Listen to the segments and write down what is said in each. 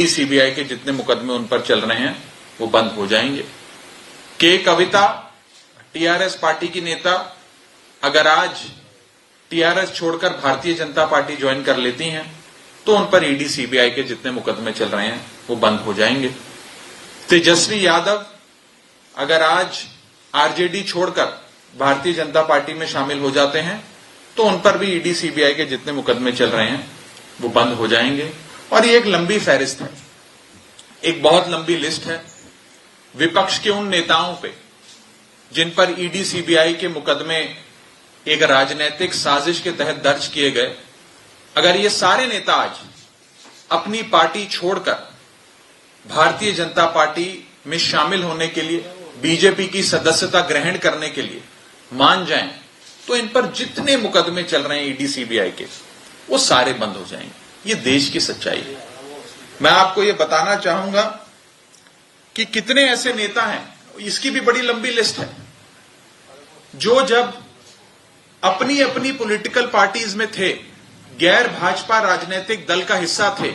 ED CBI के जितने मुकदमे उन पर चल रहे हैं वो बंद हो जाएंगे। के कविता टीआरएस पार्टी की नेता अगर आज टीआरएस छोड़कर भारतीय जनता पार्टी ज्वाइन कर लेती हैं तो उन पर ईडी सीबीआई के जितने मुकदमे चल रहे हैं वो बंद हो जाएंगे। तेजस्वी यादव अगर आज आरजेडी छोड़कर भारतीय जनता पार्टी में शामिल हो जाते हैं तो उन पर भी ईडी सीबीआई के जितने मुकदमे चल रहे हैं वो बंद हो जाएंगे। और ये एक लंबी फहरिस्त है, एक बहुत लंबी लिस्ट है विपक्ष के उन नेताओं पे जिन पर ईडी सीबीआई के मुकदमे एक राजनीतिक साजिश के तहत दर्ज किए गए। अगर ये सारे नेता आज अपनी पार्टी छोड़कर भारतीय जनता पार्टी में शामिल होने के लिए, बीजेपी की सदस्यता ग्रहण करने के लिए मान जाएं तो इन पर जितने मुकदमे चल रहे हैं ईडी सीबीआई के वो सारे बंद हो जाएंगे। ये देश की सच्चाई है। मैं आपको ये बताना चाहूंगा कि कितने ऐसे नेता हैं, इसकी भी बड़ी लंबी लिस्ट है, जो जब अपनी अपनी पॉलिटिकल पार्टीज में थे, गैर भाजपा राजनीतिक दल का हिस्सा थे,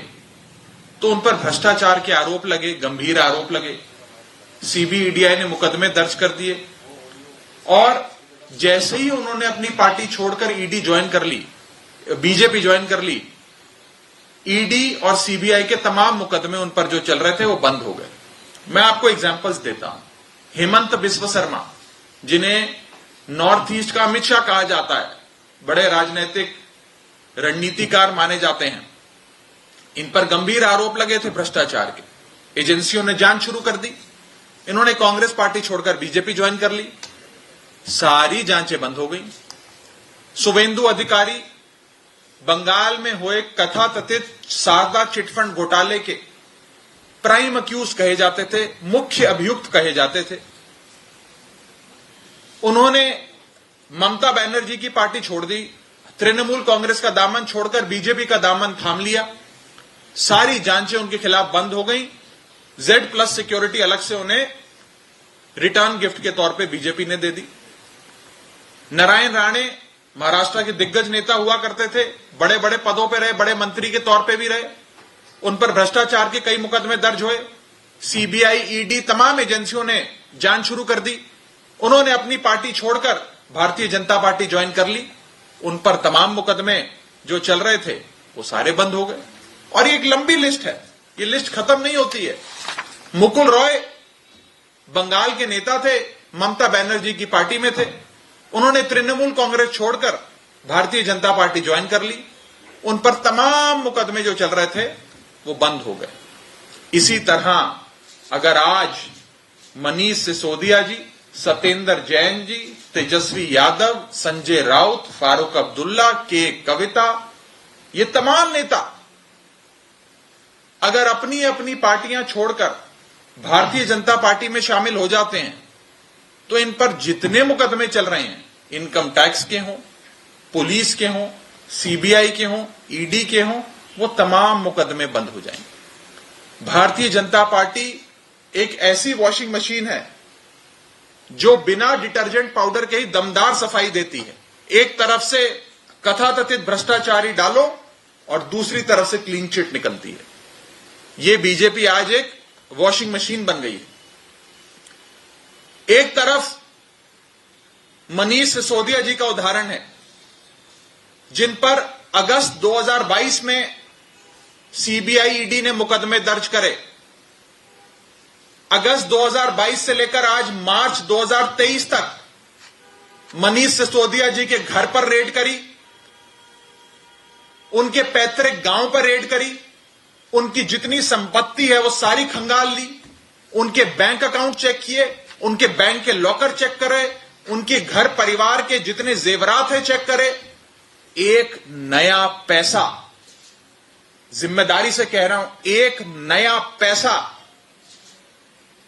तो उन पर भ्रष्टाचार के आरोप लगे, गंभीर आरोप लगे, सीबीआई ने मुकदमे दर्ज कर दिए और जैसे ही उन्होंने अपनी पार्टी छोड़कर ईडी ज्वाइन कर ली, बीजेपी ज्वाइन कर ली, ईडी और सीबीआई के तमाम मुकदमे उन पर जो चल रहे थे वो बंद हो गए। मैं आपको एग्जांपल्स देता हूं। हेमंत बिस्व शर्मा, जिन्हें नॉर्थ ईस्ट का अमित शाह कहा जाता है, बड़े राजनीतिक रणनीतिकार माने जाते हैं, इन पर गंभीर आरोप लगे थे भ्रष्टाचार के। एजेंसियों ने जांच शुरू कर दी। इन्होंने कांग्रेस पार्टी छोड़कर बीजेपी ज्वाइन कर ली, सारी जांचें बंद हो गई। शुभेंदु अधिकारी बंगाल में हुए कथाकथित शारदा चिटफंड घोटाले के प्राइम अक्यूज कहे जाते थे, मुख्य अभियुक्त कहे जाते थे। उन्होंने ममता बनर्जी की पार्टी छोड़ दी, तृणमूल कांग्रेस का दामन छोड़कर बीजेपी का दामन थाम लिया। सारी जांचें उनके खिलाफ बंद हो गई। Z+ सिक्योरिटी अलग से उन्हें रिटर्न गिफ्ट के तौर पे बीजेपी ने दे दी। नारायण राणे महाराष्ट्र के दिग्गज नेता हुआ करते थे, बड़े बड़े पदों पे रहे, बड़े मंत्री के तौर पे भी रहे। उन पर भ्रष्टाचार के कई मुकदमे दर्ज हुए। सीबीआई, ईडी, तमाम एजेंसियों ने जांच शुरू कर दी। उन्होंने अपनी पार्टी छोड़कर भारतीय जनता पार्टी ज्वाइन कर ली। उन पर तमाम मुकदमे जो चल रहे थे वो सारे बंद हो गए। और ये एक लंबी लिस्ट है, ये लिस्ट खत्म नहीं होती है। मुकुल रॉय बंगाल के नेता थे, ममता बनर्जी की पार्टी में थे। उन्होंने तृणमूल कांग्रेस छोड़कर भारतीय जनता पार्टी ज्वाइन कर ली। उन पर तमाम मुकदमे जो चल रहे थे वो बंद हो गए। इसी तरह अगर आज मनीष सिसोदिया जी, सत्येंद्र जैन जी, तेजस्वी यादव, संजय राउत, फारूक अब्दुल्ला, के कविता, ये तमाम नेता अगर अपनी अपनी पार्टियां छोड़कर भारतीय जनता पार्टी में शामिल हो जाते हैं तो इन पर जितने मुकदमे चल रहे हैं, इनकम टैक्स के हों, पुलिस के हों, सीबीआई के हों, ईडी के हों, वो तमाम मुकदमे बंद हो जाएंगे। भारतीय जनता पार्टी एक ऐसी वॉशिंग मशीन है जो बिना डिटर्जेंट पाउडर के ही दमदार सफाई देती है। एक तरफ से कथाकथित भ्रष्टाचारी डालो और दूसरी तरफ से क्लीन चिट निकलती है। ये बीजेपी आज एक वॉशिंग मशीन बन गई है। एक तरफ मनीष सिसोदिया जी का उदाहरण है, जिन पर अगस्त 2022 में सीबीआई, ईडी ने मुकदमे दर्ज करे। अगस्त 2022 से लेकर आज मार्च 2023 तक मनीष सिसोदिया जी के घर पर रेड करी, उनके पैतृक गांव पर रेड करी, उनकी जितनी संपत्ति है वो सारी खंगाल ली, उनके बैंक अकाउंट चेक किए, उनके बैंक के लॉकर चेक करे, उनके घर परिवार के जितने जेवरात है चेक करे। एक नया पैसा, जिम्मेदारी से कह रहा हूं, एक नया पैसा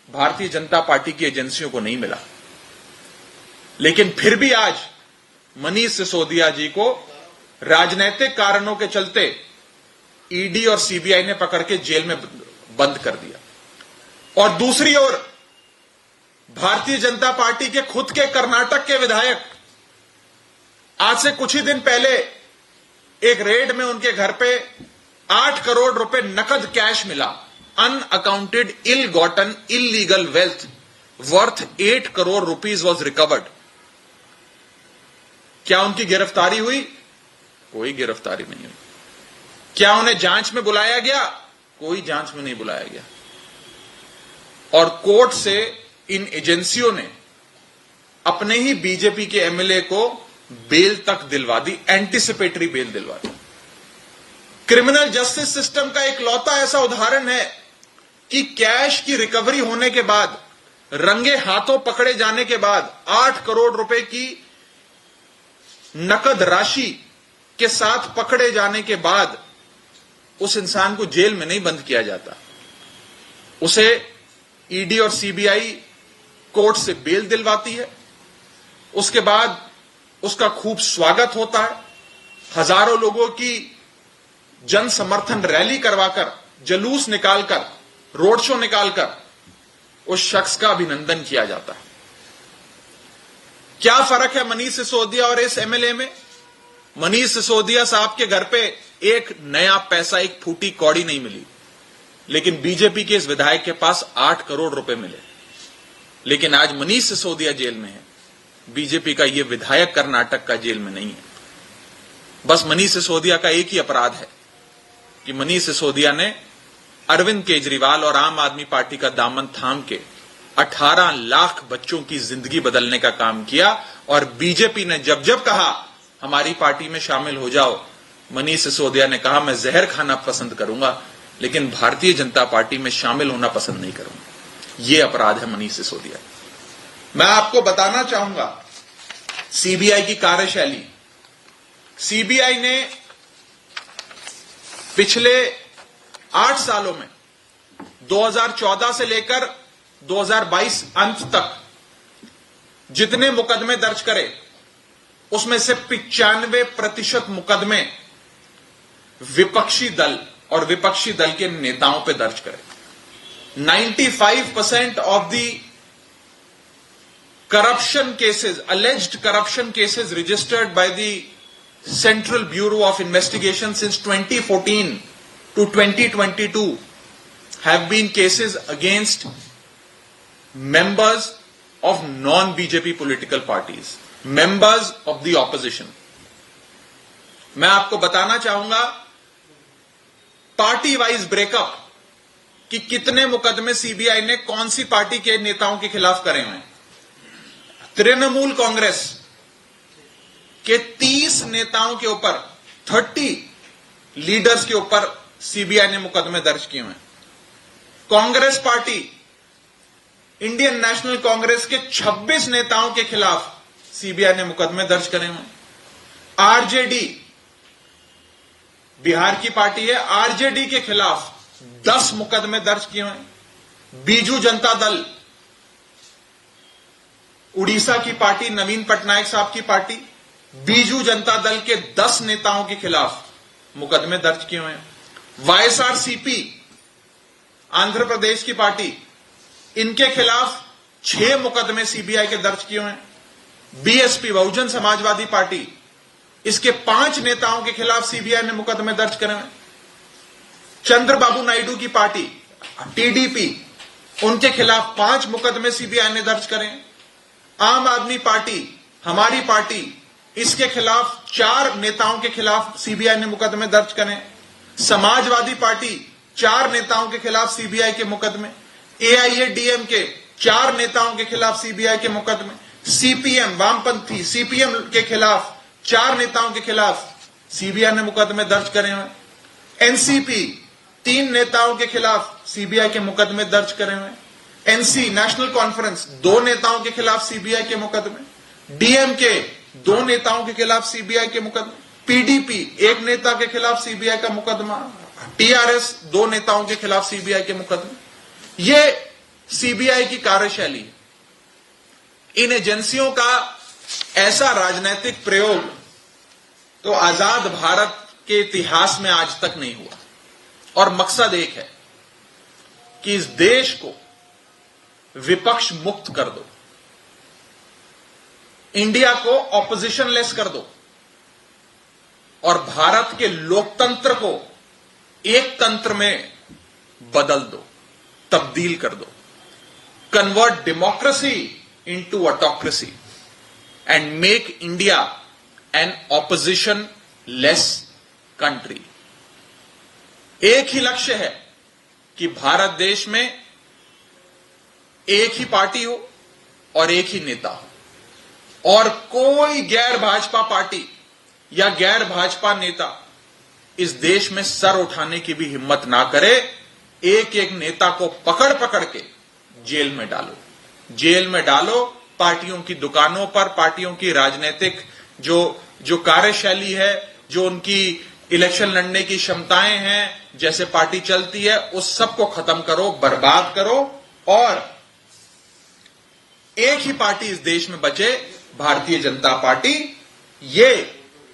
भारतीय जनता पार्टी की एजेंसियों को नहीं मिला। लेकिन फिर भी आज मनीष सिसोदिया जी को राजनीतिक कारणों के चलते ईडी और सीबीआई ने पकड़ के जेल में बंद कर दिया। और दूसरी ओर भारतीय जनता पार्टी के खुद के कर्नाटक के विधायक, आज से कुछ ही दिन पहले एक रेड में उनके घर पे 8 करोड़ रुपए नकद कैश मिला। unaccounted ill-gotten illegal wealth worth 8 crore rupees was recovered. क्या उनकी गिरफ्तारी हुई? कोई गिरफ्तारी नहीं हुई। क्या उन्हें जांच में बुलाया गया? कोई जांच में नहीं बुलाया गया। और कोर्ट से इन एजेंसियों ने अपने ही बीजेपी के एमएलए को बेल तक दिलवा दी, एंटीसिपेटरी बेल दिलवा दी। क्रिमिनल जस्टिस सिस्टम का एक लौता ऐसा उदाहरण है कि कैश की रिकवरी होने के बाद, रंगे हाथों पकड़े जाने के बाद, 8 करोड़ रुपए की नकद राशि के साथ पकड़े जाने के बाद उस इंसान को जेल में नहीं बंद किया जाता, उसे ईडी और सीबीआई कोर्ट से बेल दिलवाती है। उसके बाद उसका खूब स्वागत होता है, हजारों लोगों की जन समर्थन रैली करवाकर, जुलूस निकालकर, रोड शो निकालकर उस शख्स का अभिनंदन किया जाता है। क्या फर्क है मनीष सिसोदिया और इस एमएलए में? मनीष सिसोदिया साहब के घर पे एक नया पैसा, एक फूटी कौड़ी नहीं मिली, लेकिन बीजेपी के इस विधायक के पास 8 करोड़ रुपए मिले। लेकिन आज मनीष सिसोदिया जेल में है, बीजेपी का यह विधायक कर्नाटक का जेल में नहीं है। बस मनीष सिसोदिया का एक ही अपराध है कि मनीष सिसोदिया ने अरविंद केजरीवाल और आम आदमी पार्टी का दामन थाम के 18 लाख बच्चों की जिंदगी बदलने का काम किया। और बीजेपी ने जब जब कहा हमारी पार्टी में शामिल हो जाओ, मनीष सिसोदिया ने कहा मैं जहर खाना पसंद करूंगा, लेकिन भारतीय जनता पार्टी में शामिल होना पसंद नहीं करूंगा। यह अपराध है मनीष सिसोदिया। मैं आपको बताना चाहूंगा सीबीआई की कार्यशैली। सीबीआई ने पिछले 8 सालों में 2014 से लेकर 2022 अंत तक जितने मुकदमे दर्ज करे, उसमें से 95% मुकदमे विपक्षी दल और विपक्षी दल के नेताओं पे दर्ज करे। 95% of the corruption cases, alleged corruption cases registered by the Central Bureau of Investigation since 2014 to 2022 have been cases against members of non-BJP political parties, members of the opposition. मैं आपको बताना चाहूंगा पार्टी वाइज ब्रेकअप कि कितने मुकदमे CBI ने कौन सी party के नेताओं के खिलाफ करे हुए हैं। तृणमूल कांग्रेस के 30 नेताओं के ऊपर, 30 लीडर्स के ऊपर सीबीआई ने मुकदमे दर्ज किए हैं। Congress party, Indian national Congress के 26 नेताओं के खिलाफ सीबीआई ने मुकदमे दर्ज करे हुए हैं। आरजेडी, बिहार की पार्टी है, आरजेडी के खिलाफ 10 मुकदमे दर्ज किए हैं। बीजू जनता दल, उड़ीसा की पार्टी, नवीन पटनायक साहब की पार्टी, बीजू जनता दल के 10 नेताओं के खिलाफ मुकदमे दर्ज किए हुए हैं। वाईएसआरसीपी, आंध्र प्रदेश की पार्टी, इनके खिलाफ 6 मुकदमे सीबीआई के दर्ज किए हुए हैं। बीएसपी, बहुजन समाजवादी पार्टी, इसके 5 नेताओं के खिलाफ सीबीआई ने मुकदमे दर्ज करे हैं। चंद्रबाबू नायडू की पार्टी, टीडीपी, उनके खिलाफ 5 मुकदमे सीबीआई ने दर्ज करे हैं। आम आदमी पार्टी, हमारी पार्टी, इसके खिलाफ 4 नेताओं के खिलाफ सीबीआई ने मुकदमे दर्ज करे। समाजवादी पार्टी, 4 नेताओं के खिलाफ सीबीआई के मुकदमे। एआईएडीएम के 4 नेताओं के खिलाफ सीबीआई के मुकदमे। सीपीएम, वामपंथी सीपीएम के खिलाफ 4 नेताओं के खिलाफ सीबीआई ने मुकदमे दर्ज करे हुए। एनसीपी, 3 नेताओं के खिलाफ सीबीआई के मुकदमे दर्ज करे हुए। एनसी, नेशनल कॉन्फ्रेंस, 2 नेताओं के खिलाफ सीबीआई के मुकदमे। डीएमके, 2 नेताओं के खिलाफ सीबीआई के मुकदमे। पीडीपी, 1 नेता के खिलाफ सीबीआई का मुकदमा। टीआरएस, 2 नेताओं के खिलाफ सीबीआई के मुकदमे। ये सीबीआई की कार्यशैली है। इन एजेंसियों का ऐसा राजनीतिक प्रयोग तो आजाद भारत के इतिहास में आज तक नहीं हुआ। और मकसद एक है कि इस देश को विपक्ष मुक्त कर दो, इंडिया को ऑपोजिशन लेस कर दो और भारत के लोकतंत्र को एक तंत्र में बदल दो, तब्दील कर दो। Convert democracy into autocracy and make India an opposition less country. एक ही लक्ष्य है कि भारत देश में एक ही पार्टी हो और एक ही नेता हो, और कोई गैर भाजपा पार्टी या गैर भाजपा नेता इस देश में सर उठाने की भी हिम्मत ना करे। एक एक नेता को पकड़ पकड़ के जेल में डालो, जेल में डालो। पार्टियों की दुकानों पर, पार्टियों की राजनीतिक जो कार्यशैली है, जो उनकी इलेक्शन लड़ने की क्षमताएं हैं, जैसे पार्टी चलती है, उस सब को खत्म करो, बर्बाद करो, और एक ही पार्टी इस देश में बचे, भारतीय जनता पार्टी। ये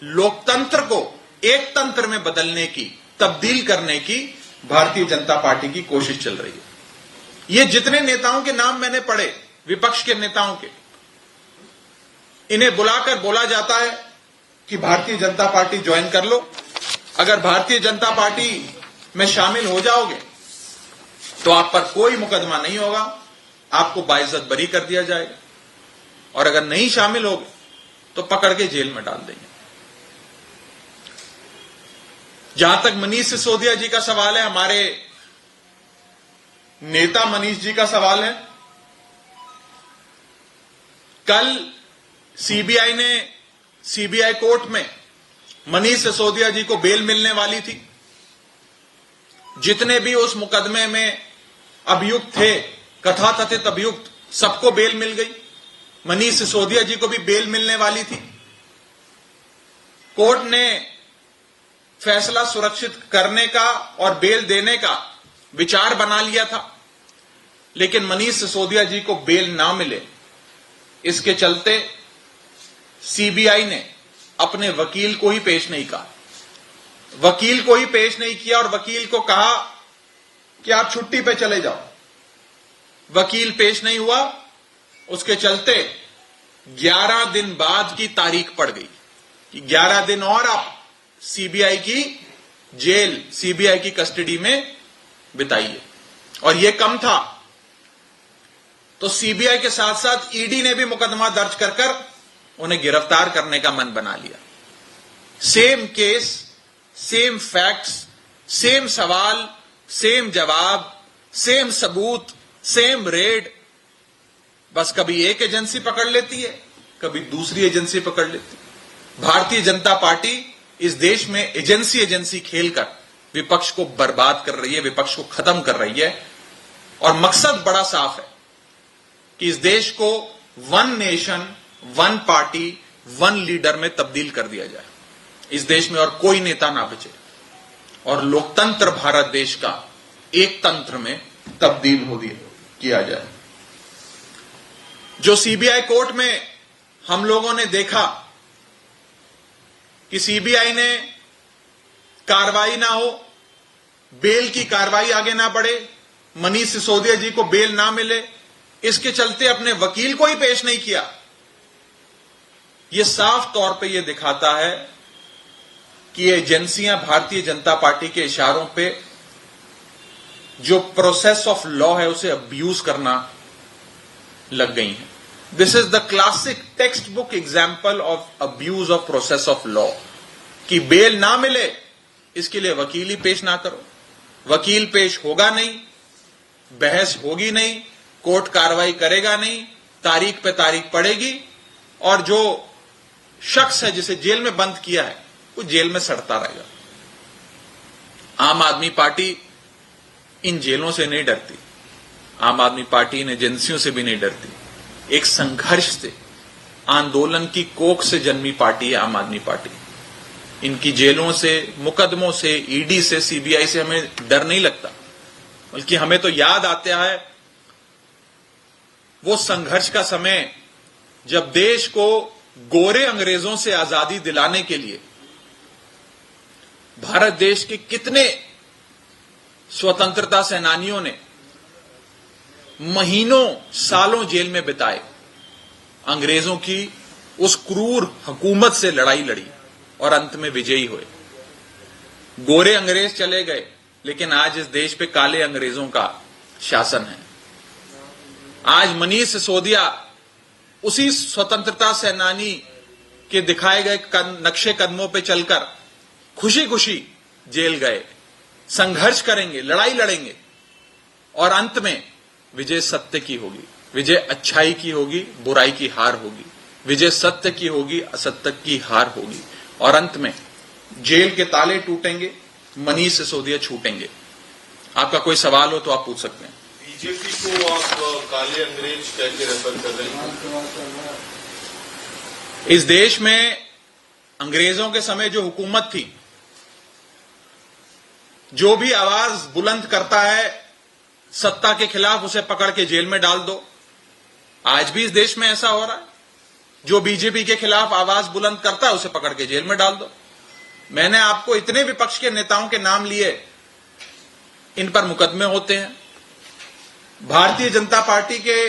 लोकतंत्र को एक तंत्र में बदलने की, तब्दील करने की भारतीय जनता पार्टी की कोशिश चल रही है। ये जितने नेताओं के नाम मैंने पढ़े, विपक्ष के नेताओं के, इन्हें बुलाकर बोला जाता है कि भारतीय जनता पार्टी ज्वाइन कर लो। अगर भारतीय जनता पार्टी में शामिल हो जाओगे तो आप पर कोई मुकदमा नहीं होगा, आपको बाइज्जत बरी कर दिया जाएगा, और अगर नहीं शामिल होगे तो पकड़ के जेल में डाल देंगे। जहां तक मनीष सिसोदिया जी का सवाल है, हमारे नेता मनीष जी का सवाल है, कल सीबीआई कोर्ट में मनीष सिसोदिया जी को बेल मिलने वाली थी। जितने भी उस मुकदमे में अभियुक्त थे, कथाकथित अभियुक्त, सबको बेल मिल गई। मनीष सिसोदिया जी को भी बेल मिलने वाली थी। कोर्ट ने फैसला सुरक्षित करने का और बेल देने का विचार बना लिया था, लेकिन मनीष सिसोदिया जी को बेल ना मिले, इसके चलते सीबीआई ने अपने वकील को ही पेश नहीं किया। वकील को ही पेश नहीं किया और वकील को कहा कि आप छुट्टी पे चले जाओ। वकील पेश नहीं हुआ, उसके चलते 11 दिन बाद की तारीख पड़ गई कि 11 दिन और आप सीबीआई की जेल, सीबीआई की कस्टडी में बिताइए। और यह कम था तो सीबीआई के साथ साथ ईडी ने भी मुकदमा दर्ज कर उन्हें गिरफ्तार करने का मन बना लिया। Same case, same facts, same सवाल, सेम जवाब, सेम सबूत, सेम रेड, बस कभी एक एजेंसी पकड़ लेती है, कभी दूसरी एजेंसी पकड़ लेती है। भारतीय जनता पार्टी इस देश में एजेंसी खेलकर विपक्ष को बर्बाद कर रही है, विपक्ष को खत्म कर रही है, और मकसद बड़ा साफ है कि इस देश को one nation, one party, one leader में तब्दील कर दिया जाए। इस देश में और कोई नेता ना बचे और लोकतंत्र भारत देश का एक तंत्र में तब्दील किया जाए। जो सीबीआई कोर्ट में हम लोगों ने देखा कि सीबीआई ने कार्रवाई ना हो, बेल की कार्रवाई आगे ना बढ़े, मनीष सिसोदिया जी को बेल ना मिले, इसके चलते अपने वकील को ही पेश नहीं किया। यह साफ तौर पे यह दिखाता है कि ये एजेंसियां भारतीय जनता पार्टी के इशारों पे जो प्रोसेस ऑफ लॉ है उसे अब्यूज करना लग गई हैं। This is the classic text book example of abuse of process of law कि बेल ना मिले इसके लिए वकील ही पेश ना करो, वकील पेश होगा नहीं, बहस होगी नहीं, कोर्ट कार्रवाई करेगा नहीं, तारीख पे तारीख पड़ेगी और जो शख्स है जिसे जेल में बंद किया है वो जेल में सड़ता रहेगा। आम आदमी पार्टी इन जेलों से नहीं डरती, आम आदमी पार्टी इन एजेंसियों से भी नहीं डरती। एक संघर्ष से, आंदोलन की कोख से जन्मी पार्टी है आम आदमी पार्टी। इनकी जेलों से, मुकदमों से, ईडी से, सीबीआई से हमें डर नहीं लगता, बल्कि हमें तो याद आता है वो संघर्ष का समय जब देश को गोरे अंग्रेजों से आजादी दिलाने के लिए भारत देश के कितने स्वतंत्रता सेनानियों ने महीनों, सालों जेल में बिताए, अंग्रेजों की उस क्रूर हुकूमत से लड़ाई लड़ी और अंत में विजयी हुए। गोरे अंग्रेज चले गए, लेकिन आज इस देश पे काले अंग्रेजों का शासन है। आज मनीष सिसोदिया उसी स्वतंत्रता सेनानी के दिखाए गए नक्शे कदमों पे चलकर खुशी खुशी जेल गए। संघर्ष करेंगे, लड़ाई लड़ेंगे और अंत में विजय सत्य की होगी, विजय अच्छाई की होगी, बुराई की हार होगी, विजय सत्य की होगी, असत्य की हार होगी और अंत में जेल के ताले टूटेंगे, मनीष सिसोदिया छूटेंगे। आपका कोई सवाल हो तो आप पूछ सकते हैं। बीजेपी को आप काले अंग्रेज कह के रेफर कर रहे हैं? इस देश में अंग्रेजों के समय जो हुकूमत थी, जो भी आवाज बुलंद करता है सत्ता के खिलाफ उसे पकड़ के जेल में डाल दो। आज भी इस देश में ऐसा हो रहा है। जो बीजेपी के खिलाफ आवाज बुलंद करता है उसे पकड़ के जेल में डाल दो। मैंने आपको इतने विपक्ष के नेताओं के नाम लिए, इन पर मुकदमे होते हैं। भारतीय जनता पार्टी के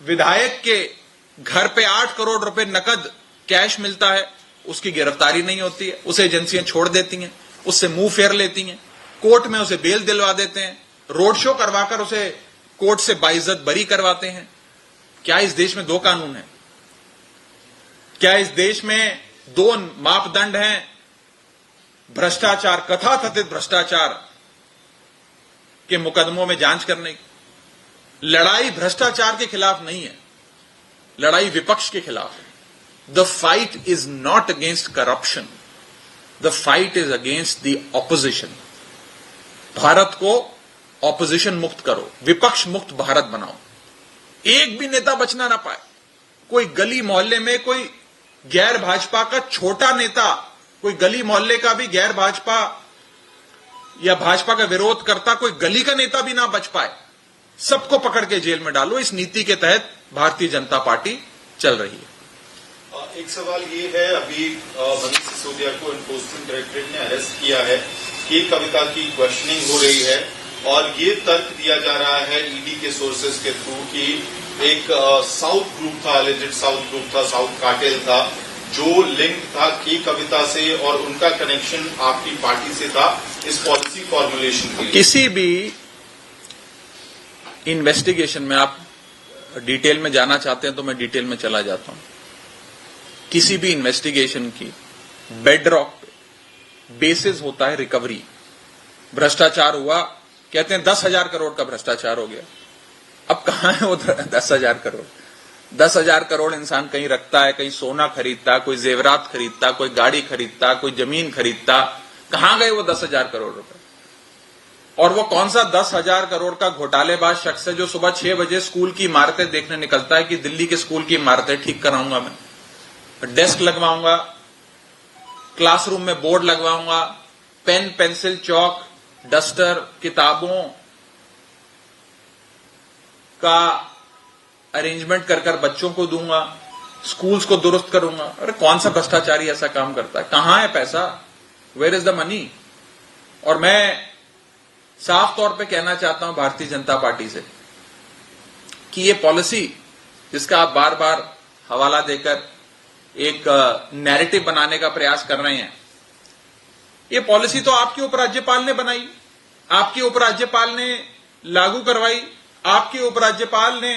विधायक के घर पे 8 करोड़ रुपए नकद कैश मिलता है, उसकी गिरफ्तारी नहीं होती है, उसे एजेंसियां छोड़ देती हैं, उससे मुंह फेर लेती हैं, कोर्ट में उसे बेल दिलवा देते हैं, रोड शो करवाकर उसे कोर्ट से बाइज्जत बरी करवाते हैं। क्या इस देश में 2 कानून हैं? क्या इस देश में 2 मापदंड हैं? भ्रष्टाचार, कथाकथित भ्रष्टाचार के मुकदमों में जांच करने की। लड़ाई भ्रष्टाचार के खिलाफ नहीं है, लड़ाई विपक्ष के खिलाफ है। The fight is not against corruption, the fight is against the opposition. Bharat को ऑपोजिशन मुक्त करो, विपक्ष मुक्त भारत बनाओ। एक भी नेता बचना ना पाए। कोई गली मोहल्ले में कोई गैर भाजपा का छोटा नेता, कोई गली मोहल्ले का भी गैर भाजपा या भाजपा का विरोध करता कोई गली का नेता भी ना बच पाए। सबको पकड़ के जेल में डालो। इस नीति के तहत भारतीय जनता पार्टी चल रही है। एक सवाल ये है, अभी मनीष सिसोदिया को एनफोर्समेंट डायरेक्टरेट ने अरेस्ट किया है, के कविता की क्वेश्चनिंग हो रही है और ये तर्क दिया जा रहा है ईडी के सोर्सेज के थ्रू कि एक साउथ ग्रुप था, एलिजेड साउथ ग्रुप था, साउथ कार्टेल था, जो लिंक था के कविता से और उनका कनेक्शन आपकी पार्टी से था इस पॉलिसी फॉर्मुलेशन के लिए। किसी भी इन्वेस्टिगेशन में आप डिटेल में जाना चाहते हैं तो मैं डिटेल में चला जाता हूं। किसी भी इन्वेस्टिगेशन की बेडरॉक पे बेसिस होता है रिकवरी। भ्रष्टाचार हुआ, कहते हैं 10,000 करोड़ का भ्रष्टाचार हो गया। अब कहां है वो 10,000 करोड़? 10,000 करोड़ इंसान कहीं रखता है, कहीं सोना खरीदता, कोई जेवरात खरीदता, कोई गाड़ी खरीदता, कोई जमीन खरीदता। कहां गए वो 10,000 करोड़ रुपए? और वो कौन सा 10,000 करोड़ का घोटालेबाज शख्स है जो सुबह 6 बजे स्कूल की इमारतें देखने निकलता है कि दिल्ली के स्कूल की इमारतें ठीक कराऊंगा, मैं डेस्क लगवाऊंगा, क्लासरूम में बोर्ड लगवाऊंगा, पेन, पेंसिल, चौक, डस्टर, किताबों का अरेंजमेंट कर बच्चों को दूंगा, स्कूल्स को दुरुस्त करूंगा। अरे कौन सा भ्रष्टाचारी ऐसा काम करता है? कहां है पैसा? Where is the money? और मैं साफ तौर पे कहना चाहता हूं भारतीय जनता पार्टी से कि ये पॉलिसी जिसका आप बार बार हवाला देकर एक नैरेटिव बनाने का प्रयास कर रहे हैं, ये पॉलिसी तो आपके उपराज्यपाल ने बनाई, आपके उपराज्यपाल ने लागू करवाई, आपके उपराज्यपाल ने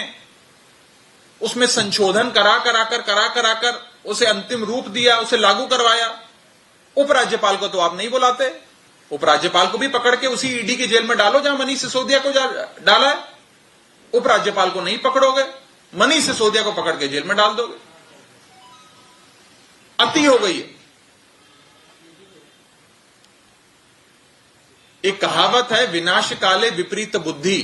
उसमें संशोधन करा कराकर उसे अंतिम रूप दिया, उसे लागू करवाया। उपराज्यपाल को तो आप नहीं बुलाते। उपराज्यपाल को भी पकड़ के उसी ईडी की जेल में डालो जहां मनीष सिसोदिया को डाला है। उपराज्यपाल को नहीं पकड़ोगे, मनीष सिसोदिया को पकड़ के जेल में डाल दोगे। अति हो गई है। एक कहावत है, विनाश काले विपरीत बुद्धि।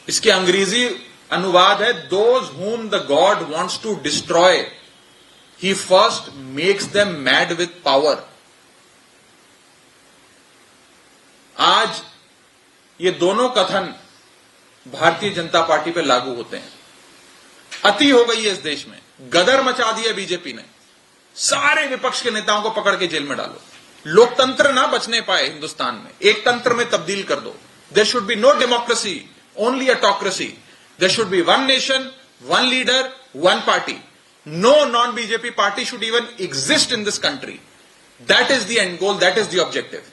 इसके अंग्रेजी अनुवाद है, those whom the God wants to destroy, he first makes them mad with power। आज ये दोनों कथन भारतीय जनता पार्टी पे लागू होते हैं। अति हो गई है इस देश में, गदर मचा दिया बीजेपी ने। सारे विपक्ष के नेताओं को पकड़ के जेल में डालो। लोकतंत्र ना बचने पाए हिंदुस्तान में, एक तंत्र में तब्दील कर दो। There should be no democracy, only autocracy. There should be one nation, one leader, one party. No non-BJP party should even exist in this country. That is the end goal, that is the objective.